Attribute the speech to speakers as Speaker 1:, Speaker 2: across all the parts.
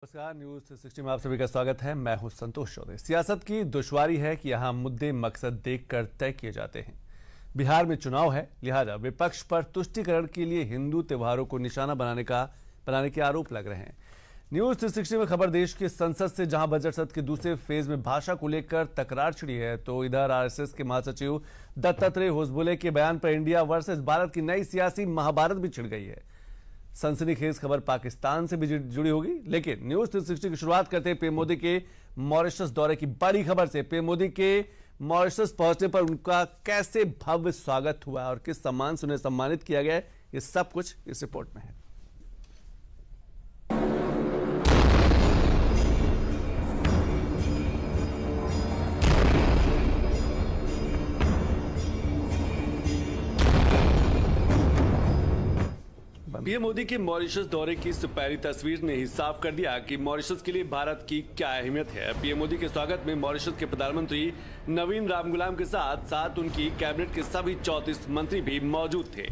Speaker 1: नमस्कार, न्यूज 360 में आप सभी का स्वागत है। मैं हूं संतोष चौधरी। सियासत की दुश्वारी है कि यहां मुद्दे मकसद देखकर तय किए जाते हैं। बिहार में चुनाव है, लिहाजा विपक्ष पर तुष्टीकरण के लिए हिंदू त्योहारों को निशाना बनाने के आरोप लग रहे हैं। न्यूज 360 में खबर देश की संसद से जहां बजट सत्र के दूसरे फेज में भाषा को लेकर तकरार छिड़ी है, तो इधर आरएसएस के महासचिव दत्तात्रेय होसबोले के बयान पर इंडिया वर्सेस भारत की नई सियासी महाभारत भी छिड़ गई है। सनसनीखेज खबर पाकिस्तान से भी जुड़ी होगी, लेकिन न्यूज 360 की शुरुआत करते हैं पीएम मोदी के मॉरिशस दौरे की बड़ी खबर से। पीएम मोदी के मॉरिशस पहुंचने पर उनका कैसे भव्य स्वागत हुआ और किस सम्मान से उन्हें सम्मानित किया गया, ये सब कुछ इस रिपोर्ट में है। पीएम मोदी के मॉरिशस दौरे की पहली तस्वीर ने ही साफ कर दिया कि मॉरिशस के लिए भारत की क्या अहमियत है। पीएम मोदी के स्वागत में मॉरिशस के प्रधानमंत्री नवीन रामगुलाम के साथ साथ उनकी कैबिनेट के सभी 34 मंत्री भी मौजूद थे।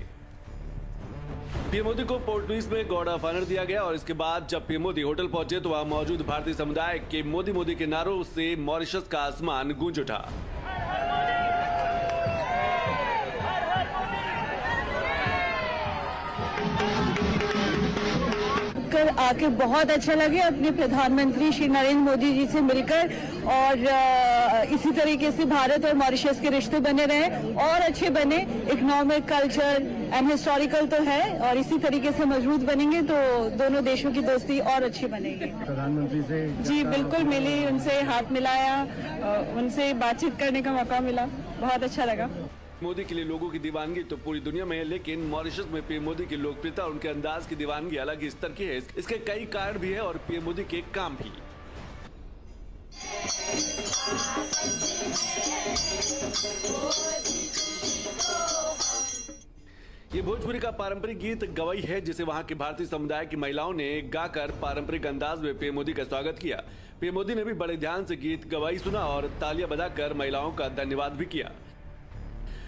Speaker 1: पीएम मोदी को पोर्ट लुइस में गार्ड ऑफ ऑनर दिया गया और इसके बाद जब पीएम मोदी होटल पहुंचे तो वहां मौजूद भारतीय समुदाय के मोदी मोदी के नारों से मॉरिशस का आसमान गूंज उठा।
Speaker 2: आके बहुत अच्छा लगे अपने प्रधानमंत्री श्री नरेंद्र मोदी जी से मिलकर, और इसी तरीके से भारत और मॉरिशस के रिश्ते बने रहे और अच्छे बने। इकोनॉमिक, कल्चर एंड हिस्टोरिकल तो है, और इसी तरीके से मजबूत बनेंगे तो दोनों देशों की दोस्ती और अच्छी बनेगी।
Speaker 3: प्रधानमंत्री से
Speaker 2: जी बिल्कुल मिली, उनसे हाथ मिलाया, उनसे बातचीत करने का मौका मिला, बहुत अच्छा लगा।
Speaker 1: मोदी के लिए लोगों की दीवानगी तो पूरी दुनिया में है, लेकिन मॉरिशस में पीएम मोदी की लोकप्रियता और उनके अंदाज की दीवानगी अलग ही स्तर की है। इसके कई कारण भी है और पीएम मोदी के काम भी। ये भोजपुरी का पारंपरिक गीत गवई है, जिसे वहां के भारतीय समुदाय की महिलाओं ने गाकर पारंपरिक अंदाज में पीएम मोदी का स्वागत किया। पीएम मोदी ने भी बड़े ध्यान से गीत गवाई सुना और तालियां बजाकर महिलाओं का धन्यवाद भी किया।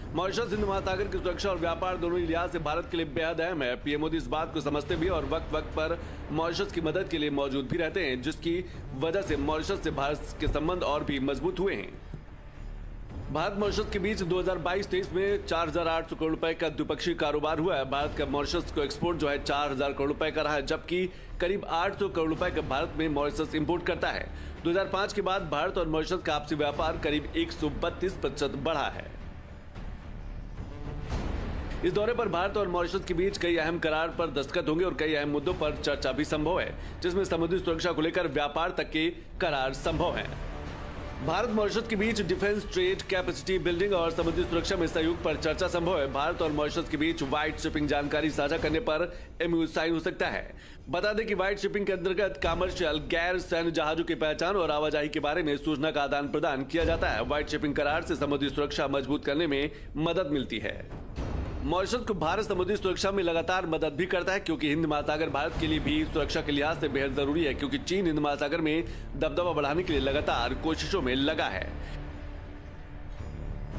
Speaker 1: मॉरिशस हिंद महासागर की सुरक्षा और व्यापार दोनों ही लिहाज से भारत के लिए बेहद अहम है। पीएम मोदी इस बात को समझते भी और वक्त वक्त पर मॉरिशस की मदद के लिए मौजूद भी रहते हैं, जिसकी वजह से मॉरिशस से भारत के संबंध और भी मजबूत हुए हैं। भारत मॉरिशस के बीच 2022-23 में 4,800 करोड़ रुपए का द्विपक्षीय कारोबार हुआ है। भारत का मॉरिशस को एक्सपोर्ट जो है 4,000 करोड़ रुपए का रहा है, जबकि करीब 800 करोड़ रुपए का भारत में मॉरिशस इंपोर्ट करता है। 2005 के बाद भारत और मॉरिशस का आपसी व्यापार करीब 132% बढ़ा है। इस दौरे पर भारत और मॉरिशस के बीच कई अहम करार पर दस्तखत होंगे और कई अहम मुद्दों पर चर्चा भी संभव है, जिसमें समुद्री सुरक्षा को लेकर व्यापार तक के करार संभव हैं। भारत मॉरिशस के बीच डिफेंस, ट्रेड, कैपेसिटी बिल्डिंग और समुद्री सुरक्षा में सहयोग पर चर्चा संभव है। भारत और मॉरिशस के बीच व्हाइट शिपिंग जानकारी साझा करने पर एमओयू साइन हो सकता है। बता दें कि व्हाइट शिपिंग के अंतर्गत कमर्शियल गैर सैन्य जहाजों की पहचान और आवाजाही के बारे में सूचना का आदान प्रदान किया जाता है। व्हाइट शिपिंग करार से समुद्री सुरक्षा मजबूत करने में मदद मिलती है। मॉरिशस को भारत समुद्री सुरक्षा में लगातार मदद भी करता है, क्योंकि हिंद महासागर भारत के लिए भी सुरक्षा के लिहाज से बेहद जरूरी है, क्योंकि चीन हिंद महासागर में दबदबा बढ़ाने के लिए लगातार कोशिशों में लगा है।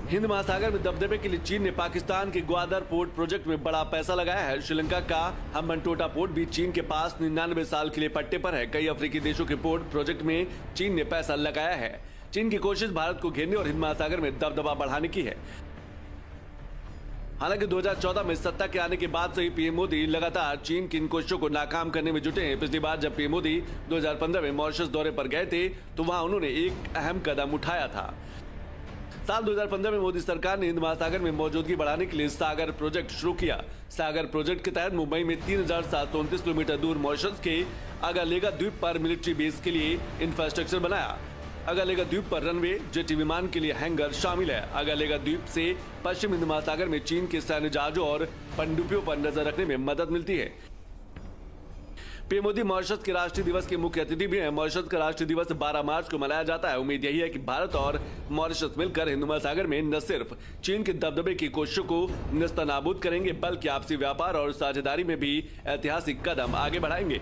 Speaker 1: हिंद महासागर में दबदबे के लिए चीन ने पाकिस्तान के ग्वादर पोर्ट प्रोजेक्ट में बड़ा पैसा लगाया है। श्रीलंका का हम्बनटोटा पोर्ट भी चीन के पास 99 साल के लिए पट्टे पर है। कई अफ्रीकी देशों के पोर्ट प्रोजेक्ट में चीन ने पैसा लगाया है। चीन की कोशिश भारत को घेरने और हिंद महासागर में दबदबा बढ़ाने की है। हालांकि 2014 में सत्ता के आने के बाद से ही पीएम मोदी लगातार चीन की इन कोशिशों को नाकाम करने में जुटे हैं। पिछली बार जब पीएम मोदी 2015 में मॉरिशस दौरे पर गए थे तो वहां उन्होंने एक अहम कदम उठाया था। साल 2015 में मोदी सरकार ने हिंद महासागर में मौजूदगी बढ़ाने के लिए सागर प्रोजेक्ट शुरू किया। सागर प्रोजेक्ट के तहत मुंबई में 3,729 किलोमीटर दूर मॉरिशस के अगालेगा द्वीप पर मिलिट्री बेस के लिए इंफ्रास्ट्रक्चर बनाया। अगालेगा द्वीप पर रनवे, जेटी विमान के लिए हैंगर शामिल है। अगालेगा द्वीप से पश्चिम हिंद महासागर में चीन के सैन्य जहाजों और पनडुब्बियों पर नजर रखने में मदद मिलती है। पीएम मोदी मॉरिशस के राष्ट्रीय दिवस के मुख्य अतिथि भी हैं। मॉरिशस का राष्ट्रीय दिवस 12 मार्च को मनाया जाता है। उम्मीद यही है कि भारत और मॉरिशस मिलकर हिंद महासागर में न सिर्फ चीन के दबदबे की कोशिशों को नेस्तनाबूद करेंगे, बल्कि आपसी व्यापार और साझेदारी में भी ऐतिहासिक कदम आगे बढ़ाएंगे।